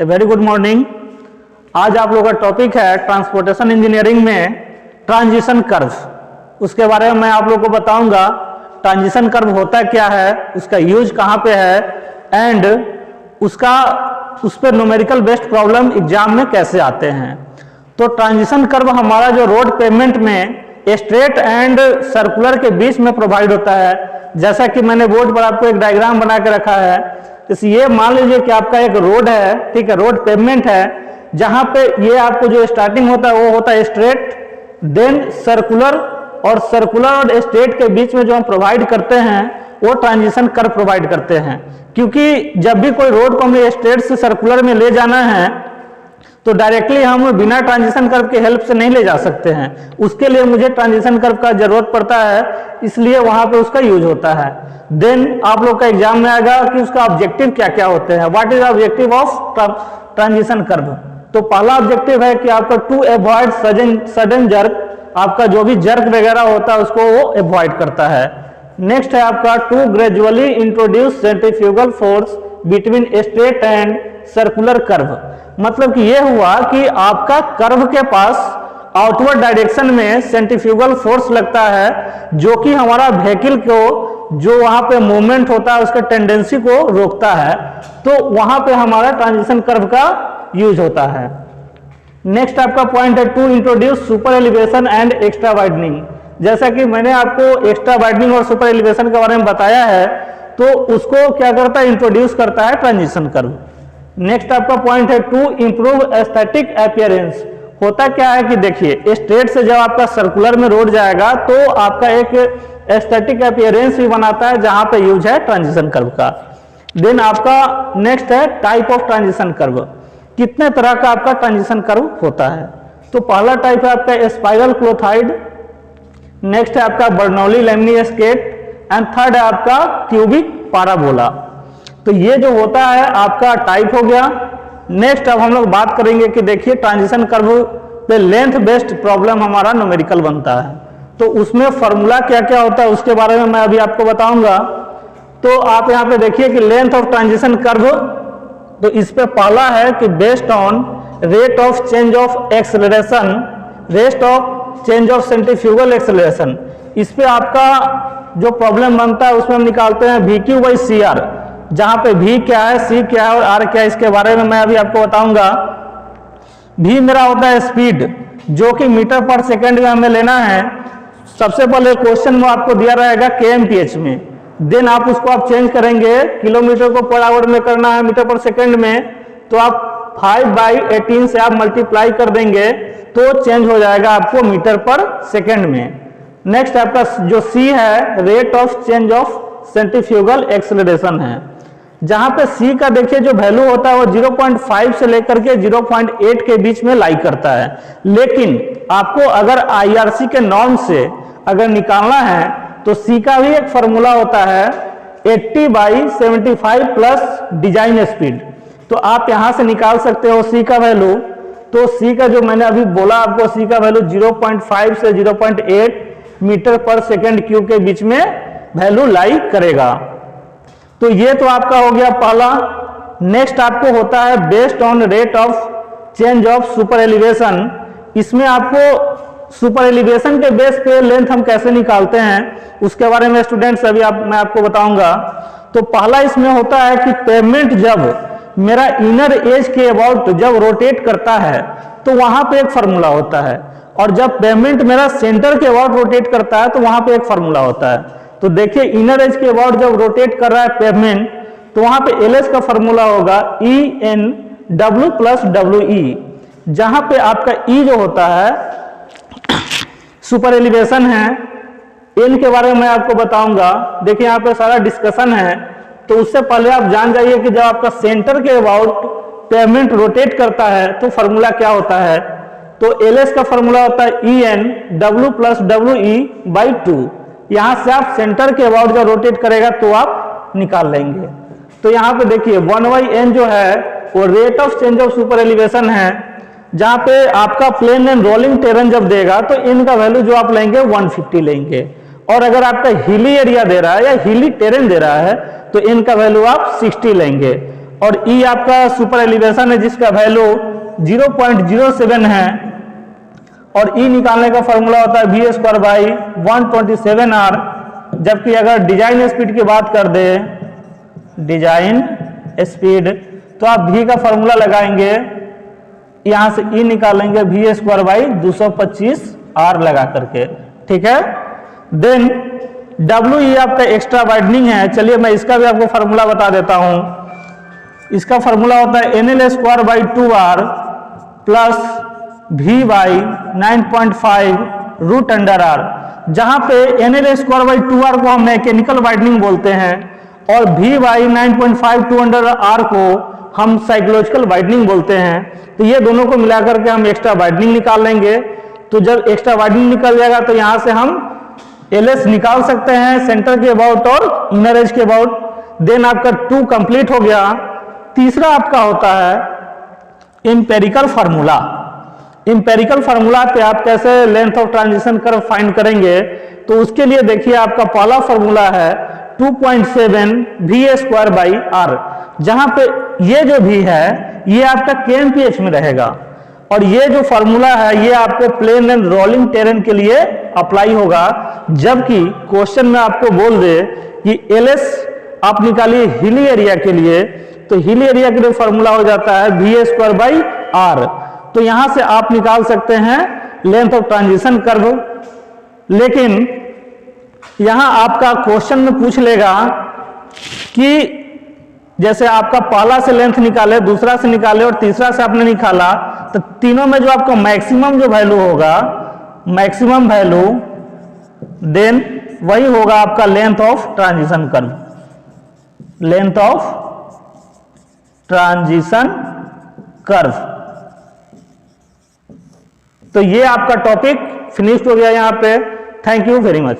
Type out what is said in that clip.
Very good morning. आज आप लोगों का टॉपिक है ट्रांसपोर्टेशन इंजीनियरिंग में ट्रांजिशन कर्व। उसके बारे में मैं आप लोगों को बताऊंगा ट्रांजिशन कर्व होता क्या है, उसका यूज कहाँ पे है एंड उस पर न्यूमेरिकल बेस्ड प्रॉब्लम एग्जाम में कैसे आते हैं। तो ट्रांजिशन कर्व हमारा जो रोड पेमेंट में स्ट्रेट एंड सर्कुलर के बीच में प्रोवाइड होता है। जैसा कि मैंने बोर्ड पर आपको एक डायग्राम बना के रखा है। तो ये मान लीजिए कि आपका एक रोड है, ठीक है, रोड पेमेंट है, जहां पे ये आपको जो स्टार्टिंग होता है वो होता है स्ट्रेट, देन सर्कुलर, और सर्कुलर और स्ट्रेट के बीच में जो हम प्रोवाइड करते हैं वो ट्रांजिशन कर्व प्रोवाइड करते हैं। क्योंकि जब भी कोई रोड को हमें स्ट्रेट से सर्कुलर में ले जाना है तो डायरेक्टली हम बिना ट्रांजिशन कर्व की हेल्प से नहीं ले जा सकते हैं। उसके लिए मुझे ट्रांजिशन कर्व का जरूरत पड़ता है, इसलिए वहां पे उसका यूज होता है। देन आप लोग का एग्जाम में आएगा कि उसका ऑब्जेक्टिव क्या क्या होते हैं, what is objective of transition curve. तो पहला ऑब्जेक्टिव है कि आपका टू अवॉइड सडन जर्क, आपका जो भी जर्क वगैरह होता है उसको वो अवॉइड करता है। नेक्स्ट है आपका to gradually introduce centrifugal force between straight and circular curve. मतलब कि ये हुआ कि आपका कर्व के पास आउटवर्ड डायरेक्शन में सेंट्रीफ्यूगल फोर्स लगता है जो कि हमारा व्हीकल को जो वहां पे मूवमेंट होता है उसके टेंडेंसी को रोकता है। तो वहां पे हमारा ट्रांजिशन कर्व का यूज होता है। नेक्स्ट आपका पॉइंट है to introduce super elevation and extra widening. जैसा कि मैंने आपको एक्स्ट्रा वाइडनिंग और सुपर एलिवेशन के बारे में बताया है, तो उसको क्या करता है, इंट्रोड्यूस करता है ट्रांजिशन कर्व। नेक्स्ट आपका पॉइंट है टू इंप्रूव एस्थेटिक अपीयरेंस। होता क्या है कि देखिए स्ट्रेट से जब आपका सर्कुलर में रोड जाएगा तो आपका एक एस्थेटिक अपीयरेंस भी बनाता है, जहां पे यूज है ट्रांजिशन कर्व का। देन आपका नेक्स्ट है टाइप ऑफ ट्रांजिशन कर्व। कितने तरह का आपका ट्रांजिशन कर्व होता है। तो पहला टाइप है आपका स्पाइरल क्लोथाइड, नेक्स्ट है आपका Bernoulli lemniscate and third है आपका क्यूबिक पाराबोला। तो ये जो होता है आपका टाइप हो गया। नेक्स्ट अब हम लोग बात करेंगे कि देखिए ट्रांजिशन कर्व पे लेंथ बेस्ड प्रॉब्लम हमारा न्यूमेरिकल बनता है, तो उसमें फॉर्मूला क्या क्या होता है उसके बारे में मैं अभी आपको बताऊंगा। तो आप यहाँ पे देखिए कि लेंथ ऑफ ट्रांजिशन कर्व, तो इस पे पहला है कि based on rate of change of acceleration, rate of change of centrifugal acceleration. इस पे आपका जो प्रॉब्लम बनता है उसमें हम निकालते हैं V cube by C R, जहां पे v क्या है, c क्या है और r क्या है, इसके बारे में मैं अभी आपको बताऊंगा। v मेरा होता है स्पीड, जो कि मीटर पर सेकंड में हमें लेना है। सबसे पहले क्वेश्चन में आपको दिया रहेगा kmph में, देन आप उसको आप चेंज करेंगे, किलोमीटर को पर आवर में करना है मीटर पर सेकंड में, तो आप 5/18 से आप मल्टीप्लाई कर देंगे तो चेंज हो जाएगा आपको मीटर पर सेकंड में। नेक्स्ट आपका जो c है rate of change of centrifugal acceleration है, जहां पे c का देखिए जो वैल्यू होता है वो 0.5 से लेकर के 0.8 के बीच में लाई करता है। लेकिन आपको अगर IRC के नॉर्म से अगर निकालना है तो c का भी एक फॉर्मूला होता है 80/75 प्लस डिजाइन स्पीड। तो आप यहां से निकाल सकते हो c का वैल्यू। तो c का जो मैंने अभी बोला आपको, c का वैल्यू 0.5 से 0.8 मीटर पर सेकेंड क्यूब के बीच में वैल्यू लाई करेगा। तो ये तो आपका हो गया पहला। नेक्स्ट आपको होता है based on rate of change of super elevation. इसमें आपको सुपर एलिवेशन के बेस पे लेंथ हम कैसे निकालते हैं उसके बारे में स्टूडेंट्स अभी मैं आपको बताऊंगा। तो पहला इसमें होता है कि पेमेंट जब मेरा इनर एज के अबाउट जब रोटेट करता है तो वहां पे एक फार्मूला होता है, और जब पेमेंट मेरा सेंटर के अबाउट रोटेट करता है तो वहां पे एक फार्मूला होता है। तो देखिए इनर एज के अबाउट जब रोटेट कर रहा है पेमेंट तो वहां पे एल एस का फॉर्मूला होगा EN W + WE, जहां पे आपका E जो होता है सुपर एलिवेशन है। N के बारे में मैं आपको बताऊंगा। देखिए यहाँ पे सारा डिस्कशन है, तो उससे पहले आप जान जाइए कि जब आपका सेंटर के अबाउट पेमेंट रोटेट करता है तो फॉर्मूला क्या होता है। तो एल एस का फॉर्मूला होता है EN W + WE/2। यहां से आप सेंटर के अबाउट जब रोटेट करेगा तो आप निकाल लेंगे। तो यहां पे देखिए 1/n जो है वो rate of change of super elevation है, जहां पे आपका प्लेन एंड रोलिंग टेरन जब देगा तो इनका वैल्यू जो आप लेंगे 150 लेंगे, और अगर आपका हिली एरिया दे रहा है या हिली टेरन दे रहा है तो इनका वैल्यू आप 60 लेंगे। और ई आपका सुपर एलिवेशन है जिसका वैल्यू 0.07 है, और ई निकालने का फॉर्मूला होता है वी स्क्वायर बाई 127R। जबकि अगर डिजाइन स्पीड की बात कर दे, डिजाइन स्पीड, तो आप भी का फॉर्मूला लगाएंगे, यहां से ई निकालेंगे वी स्क्वायर बाई 225R लगा करके, ठीक है। देन डब्ल्यू ई आपका एक्स्ट्रा वाइडनिंग है। चलिए मैं इसका भी आपको फॉर्मूला बता देता हूं। इसका फॉर्मूला होता है NL square by 2R plus V by 9.5 root under R, जहां पे NL स्क्वायर बाई 2R को हम मैकेनिकल वाइडनिंग बोलते हैं और V बाई 9.5 2 अंडर R को हम साइकोलॉजिकल वाइडनिंग बोलते हैं। तो ये दोनों को मिलाकर के हम एक्स्ट्रा वाइडनिंग निकाल लेंगे। तो जब एक्स्ट्रा वाइडनिंग निकल जाएगा तो यहां से हम LS निकाल सकते हैं सेंटर के अबाउट और इनर एज के अबाउट। देन आपका 2 कंप्लीट हो गया। तीसरा आपका होता है इंपेरिकल फार्मूला। इंपेरिकल फार्मूला पे आप कैसे length of transition curve find करेंगे, तो उसके लिए देखिए आपका पहला फार्मूला है 2.7 वी स्क्वायर बाई आर, जहां पे ये जो भी है ये आपका KMPH में रहेगा, और ये जो फॉर्मूला है ये आपको प्लेन एंड रोलिंग टेरेन के लिए अप्लाई होगा। जबकि क्वेश्चन में आपको बोल दे कि LS आप निकालिए हिली एरिया के लिए, तो हिली एरिया के लिए फॉर्मूला हो जाता है वी स्क्वायर बाई आर। तो यहां से आप निकाल सकते हैं लेंथ ऑफ ट्रांजिशन कर्व। लेकिन यहां आपका क्वेश्चन में पूछ लेगा कि जैसे आपका पहला से लेंथ निकाले, दूसरा से निकाले और तीसरा से आपने निकाला, तो तीनों में जो आपका मैक्सिमम जो वैल्यू होगा, मैक्सिमम वैल्यू, देन वही होगा आपका length of transition curve, length of transition curve. तो ये आपका टॉपिक फिनिश्ड हो गया यहां पे। Thank you very much.